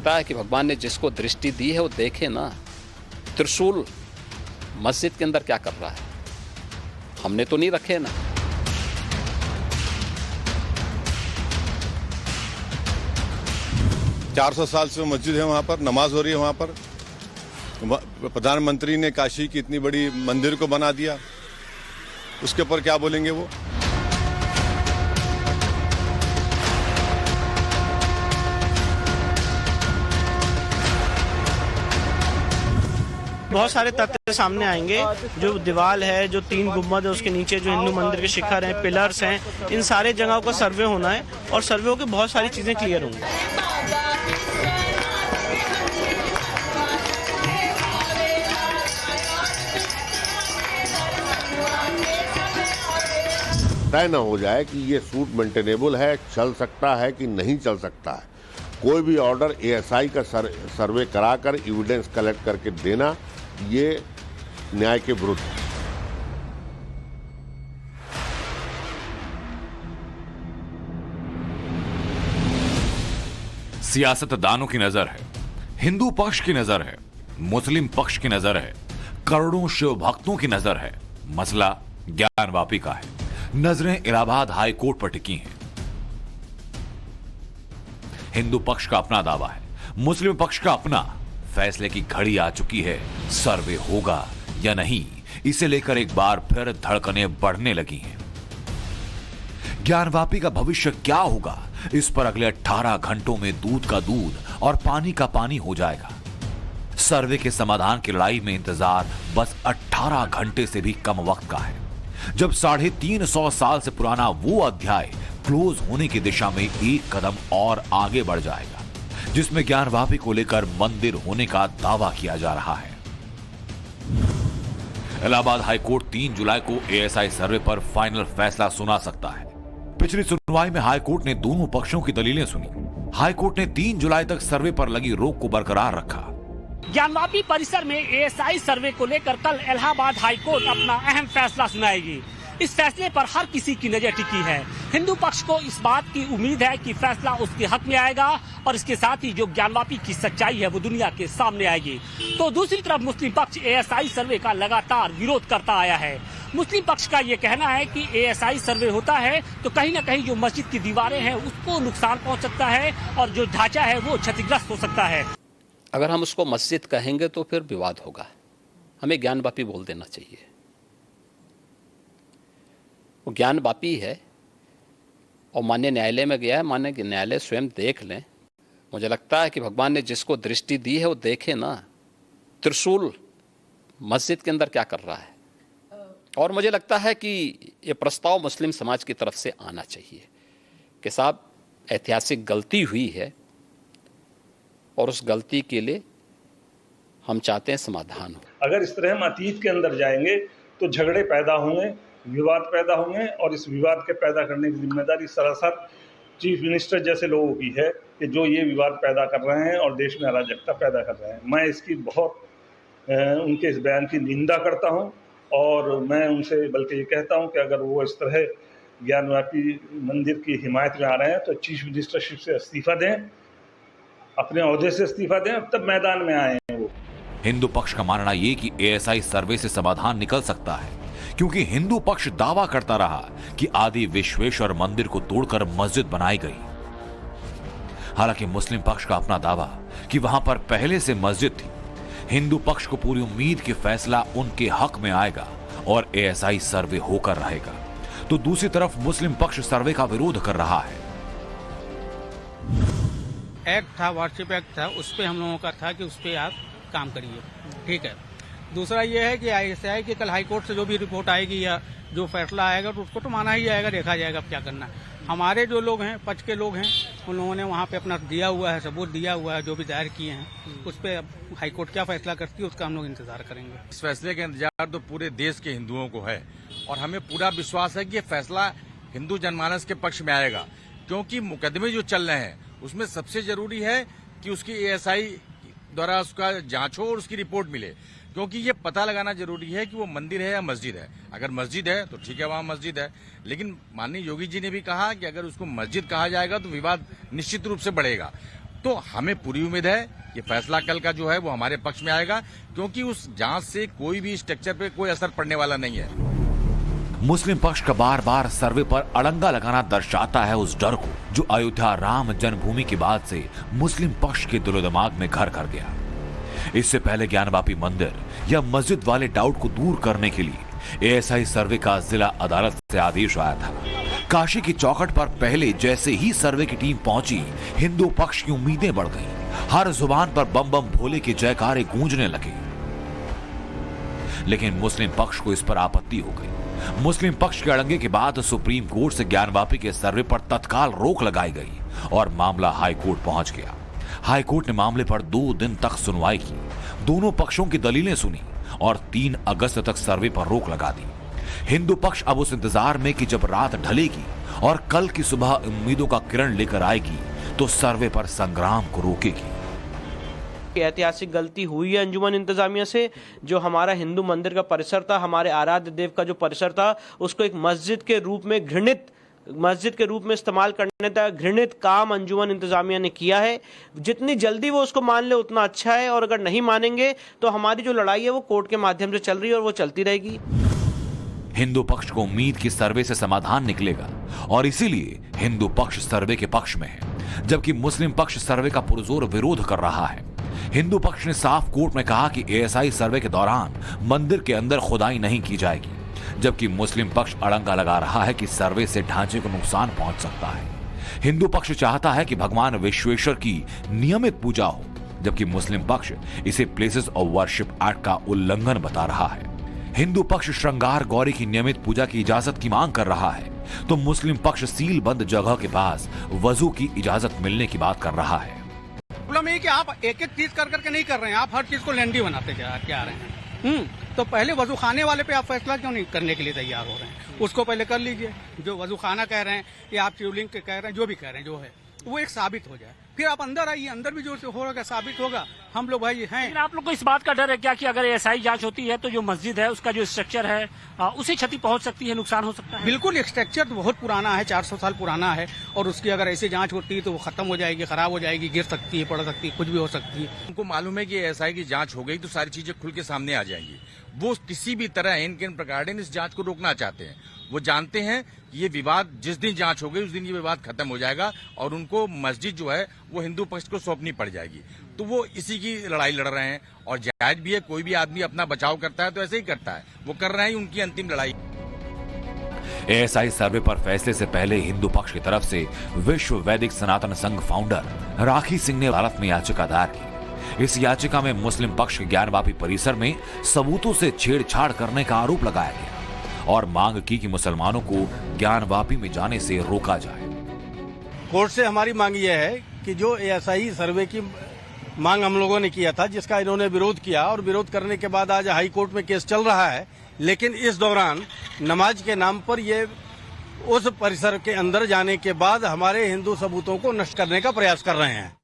लगता है कि भगवान ने जिसको दृष्टि दी है वो देखे ना, त्रिशूल मस्जिद के अंदर क्या कर रहा है, हमने तो नहीं रखे ना। चार 400 साल से मस्जिद है, वहाँ पर नमाज हो रही है। वहाँ पर प्रधानमंत्री ने काशी की इतनी बड़ी मंदिर को बना दिया, उसके ऊपर क्या बोलेंगे वो। बहुत सारे तथ्य सामने आएंगे। जो दीवार है, जो 3 गुम्बद है, उसके नीचे जो हिंदू मंदिर के शिखर हैं, पिलर्स हैं, इन सारे जगहों का सर्वे होना है और सर्वे होकर बहुत सारी चीजें क्लियर होंगी। तय न हो जाए कि ये सूट मेंटेनेबल है, चल सकता है कि नहीं चल सकता है। कोई भी ऑर्डर एएसआई का सर्वे कराकर एविडेंस कलेक्ट करके देना, ये न्याय के विरुद्ध है। सियासतदानों की नजर है, हिंदू पक्ष की नजर है, मुस्लिम पक्ष की नजर है, करोड़ों शिव भक्तों की नजर है। मसला ज्ञानवापी का है। नजरें इलाहाबाद हाई कोर्ट पर टिकी हैं। हिंदू पक्ष का अपना दावा है, मुस्लिम पक्ष का अपना। फैसले की घड़ी आ चुकी है। सर्वे होगा या नहीं, इसे लेकर एक बार फिर धड़कनें बढ़ने लगी हैं। ज्ञानवापी का भविष्य क्या होगा, इस पर अगले 18 घंटों में दूध का दूध और पानी का पानी हो जाएगा। सर्वे के समाधान की लड़ाई में इंतजार बस 18 घंटे से भी कम वक्त का है, जब 350 साल से पुराना वो अध्याय क्लोज होने की दिशा में एक कदम और आगे बढ़ जाएगा, जिसमें ज्ञानवापी को लेकर मंदिर होने का दावा किया जा रहा है। इलाहाबाद हाईकोर्ट 3 जुलाई को एएसआई सर्वे पर फाइनल फैसला सुना सकता है। पिछली सुनवाई में हाईकोर्ट ने दोनों पक्षों की दलीलें सुनी। हाईकोर्ट ने 3 जुलाई तक सर्वे पर लगी रोक को बरकरार रखा। ज्ञानवापी परिसर में एएसआई सर्वे को लेकर कल इलाहाबाद हाईकोर्ट अपना अहम फैसला सुनाएगी। इस फैसले पर हर किसी की नजर टिकी है। हिंदू पक्ष को इस बात की उम्मीद है कि फैसला उसके हक में आएगा और इसके साथ ही जो ज्ञानवापी की सच्चाई है वो दुनिया के सामने आएगी। तो दूसरी तरफ मुस्लिम पक्ष एएसआई सर्वे का लगातार विरोध करता आया है। मुस्लिम पक्ष का ये कहना है कि एएसआई सर्वे होता है तो कहीं न कहीं जो मस्जिद की दीवारें हैं उसको नुकसान पहुंच सकता है और जो ढांचा है वो क्षतिग्रस्त हो सकता है। अगर हम उसको मस्जिद कहेंगे तो फिर विवाद होगा, हमें ज्ञानवापी बोल देना चाहिए। वो ज्ञानवापी है और माननीय न्यायालय में गया है, माननीय न्यायालय स्वयं देख लें। मुझे लगता है कि भगवान ने जिसको दृष्टि दी है वो देखे ना, त्रिशूल मस्जिद के अंदर क्या कर रहा है। और मुझे लगता है कि ये प्रस्ताव मुस्लिम समाज की तरफ से आना चाहिए कि साहब ऐतिहासिक गलती हुई है और उस गलती के लिए हम चाहते हैं समाधान हो। अगर इस तरह हम अतीत के अंदर जाएंगे तो झगड़े पैदा होंगे, विवाद पैदा होंगे और इस विवाद के पैदा करने की जिम्मेदारी सरासर चीफ मिनिस्टर जैसे लोगों की है कि जो ये विवाद पैदा कर रहे हैं और देश में अराजकता पैदा कर रहे हैं। मैं इसकी बहुत उनके इस बयान की निंदा करता हूं और मैं उनसे बल्कि ये कहता हूं कि अगर वो इस तरह ज्ञानवापी मंदिर की हिमायत में आ रहे हैं तो चीफ मिनिस्टरशिप से इस्तीफा दें, अपने ओहदे से इस्तीफा दें, तब मैदान में आए हैं वो। हिंदू पक्ष का मानना यह कि एएसआई सर्वे से समाधान निकल सकता है, क्योंकि हिंदू पक्ष दावा करता रहा कि आदि विश्वेश्वर मंदिर को तोड़कर मस्जिद बनाई गई। हालांकि मुस्लिम पक्ष का अपना दावा कि वहां पर पहले से मस्जिद थी। हिंदू पक्ष को पूरी उम्मीद कि फैसला उनके हक में आएगा और एएसआई सर्वे होकर रहेगा, तो दूसरी तरफ मुस्लिम पक्ष सर्वे का विरोध कर रहा है। एक्ट था, वार्डशिप एक्ट था, उस पे हम लोगों का था कि उस पे आप काम करिए, ठीक है। दूसरा ये है कि एएसआई की कल हाईकोर्ट से जो भी रिपोर्ट आएगी या जो फैसला आएगा तो उसको तो माना ही जाएगा, देखा जाएगा अब क्या करना है। हमारे जो लोग हैं, पक्ष के लोग हैं, उन लोगों ने वहाँ पे अपना दिया हुआ है, सबूत दिया हुआ है, जो भी दायर किए हैं उस पे हाईकोर्ट क्या फैसला करती है उसका हम लोग इंतजार करेंगे। इस फैसले का इंतजार तो पूरे देश के हिंदुओं को है और हमें पूरा विश्वास है कि ये फैसला हिंदू जनमानस के पक्ष में आएगा, क्योंकि मुकदमे जो चल रहे हैं उसमें सबसे जरूरी है कि उसकी एएसआई द्वारा उसका जांच हो और उसकी रिपोर्ट मिले, क्योंकि ये पता लगाना जरूरी है कि वो मंदिर है या मस्जिद है। अगर मस्जिद है तो ठीक है, वहाँ मस्जिद है, लेकिन माननीय योगी जी ने भी कहा कि अगर उसको मस्जिद कहा जाएगा तो विवाद निश्चित रूप से बढ़ेगा। तो हमें पूरी उम्मीद है कि फैसला कल का जो है वो हमारे पक्ष में आएगा, क्योंकि उस जांच से कोई भी स्ट्रक्चर पे कोई असर पड़ने वाला नहीं है। मुस्लिम पक्ष का बार बार सर्वे पर अड़ंगा लगाना दर्शाता है उस डर को जो अयोध्या राम जन्मभूमि के बाद से मुस्लिम पक्ष के दिलो दिमाग में घर कर गया। इससे पहले ज्ञानवापी मंदिर या मस्जिद वाले डाउट को दूर करने के लिए एएसआई सर्वे का जिला अदालत से आदेश आया था। काशी की चौखट पर पहले जैसे ही सर्वे की टीम पहुंची, हिंदू पक्ष की उम्मीदें बढ़ गईं। हर जुबान पर बम बम भोले के जयकारे गूंजने लगे। लेकिन मुस्लिम पक्ष को इस पर आपत्ति हो गई। मुस्लिम पक्ष के अड़ंगे के बाद सुप्रीम कोर्ट से ज्ञानवापी के सर्वे पर तत्काल रोक लगाई गई और मामला हाई कोर्ट पहुंच गया। हाई कोर्ट ने मामले पर 2 दिन तक सुनवाई की, दोनों पक्षों की दलीलें सुनी और 3 अगस्त तक सर्वे पर रोक लगा दी। हिंदू पक्ष अब उस इंतजार में कि जब रात ढलेगी और कल की सुबह उम्मीदों का किरण लेकर आएगी तो सर्वे पर संग्राम को रोकेगी। ऐतिहासिक गलती हुई है अंजुमन इंतजामिया से। जो हमारा हिंदू मंदिर का परिसर था, हमारे आराध्य देव का जो परिसर था, उसको एक मस्जिद के रूप में इस्तेमाल करने का घृणित काम अंजुमन इंतजामिया ने किया है। जितनी जल्दी वो उसको मान ले उतना अच्छा है, और अगर नहीं मानेंगे तो हमारी जो लड़ाई है वो कोर्ट के माध्यम से चल रही है और वो चलती रहेगी। हिंदू पक्ष को उम्मीद की सर्वे से समाधान निकलेगा और इसीलिए हिंदू पक्ष सर्वे के पक्ष में है, जबकि मुस्लिम पक्ष सर्वे का पुरजोर विरोध कर रहा है। हिंदू पक्ष ने साफ कोर्ट में कहा कि एएसआई सर्वे के दौरान मंदिर के अंदर खुदाई नहीं की जाएगी, जबकि मुस्लिम पक्ष अड़ंगा लगा रहा है कि सर्वे से ढांचे को नुकसान पहुंच सकता है। हिंदू पक्ष चाहता है कि भगवान विश्वेश्वर की नियमित पूजा हो, जबकि मुस्लिम पक्ष इसे प्लेसेस ऑफ वर्शिप एक्ट का उल्लंघन बता रहा है। हिंदू पक्ष श्रृंगार गौरी की नियमित पूजा की इजाजत की मांग कर रहा है, तो मुस्लिम पक्ष सील बंद जगह के पास वजू की इजाजत मिलने की बात कर रहा है। प्रॉब्लम ये कि आप एक एक चीज कर करके नहीं कर रहे हैं, आप हर चीज को लेंडी बनाते जा रहे हैं। तो पहले वजू खाने वाले पे आप फैसला क्यों नहीं करने के लिए तैयार हो रहे हैं? उसको पहले कर लीजिए। जो वजू खाना कह रहे हैं या आप शिवलिंग के कह रहे हैं, जो भी कह रहे हैं, जो है वो एक साबित हो जाए, फिर आप अंदर आइए। अंदर भी जो होगा साबित होगा। हम लोग भाई हैं। लेकिन आप लोग को इस बात का डर है क्या कि अगर एएसआई जांच होती है तो जो मस्जिद है उसका जो स्ट्रक्चर है उसे क्षति पहुंच सकती है, नुकसान हो सकता है? बिल्कुल, स्ट्रक्चर तो बहुत पुराना है, 400 साल पुराना है, और उसकी अगर ऐसी जांच होती है तो वो खत्म हो जाएगी, खराब हो जाएगी, गिर सकती है, पड़ सकती है, कुछ भी हो सकती है। उनको मालूम है कि एएसआई की जांच हो गई तो सारी चीजें खुल के सामने आ जाएंगी। वो किसी भी तरह इन प्रकार इस जांच को रोकना चाहते हैं। वो जानते हैं कि ये विवाद जिस दिन जांच हो गई उस दिन ये विवाद खत्म हो जाएगा और उनको मस्जिद जो है वो हिंदू पक्ष को सौंपनी पड़ जाएगी। तो वो इसी की लड़ाई लड़ रहे हैं और जायज भी है। कोई भी आदमी अपना बचाव करता है तो ऐसे ही करता है। वो कर रहे हैं उनकी अंतिम लड़ाई। एएसआई सर्वे पर फैसले से पहले हिंदू पक्ष की तरफ से विश्व वैदिक सनातन संघ फाउंडर राखी सिंह ने अदालत में याचिका दायर की। इस याचिका में मुस्लिम पक्ष के ज्ञानवापी परिसर में सबूतों से छेड़छाड़ करने का आरोप लगाया गया और मांग की कि मुसलमानों को ज्ञानवापी में जाने से रोका जाए। कोर्ट से हमारी मांग यह है कि जो एएसआई सर्वे की मांग हम लोगों ने किया था, जिसका इन्होंने विरोध किया, और विरोध करने के बाद आज हाई कोर्ट में केस चल रहा है, लेकिन इस दौरान नमाज के नाम पर ये उस परिसर के अंदर जाने के बाद हमारे हिंदू सबूतों को नष्ट करने का प्रयास कर रहे हैं।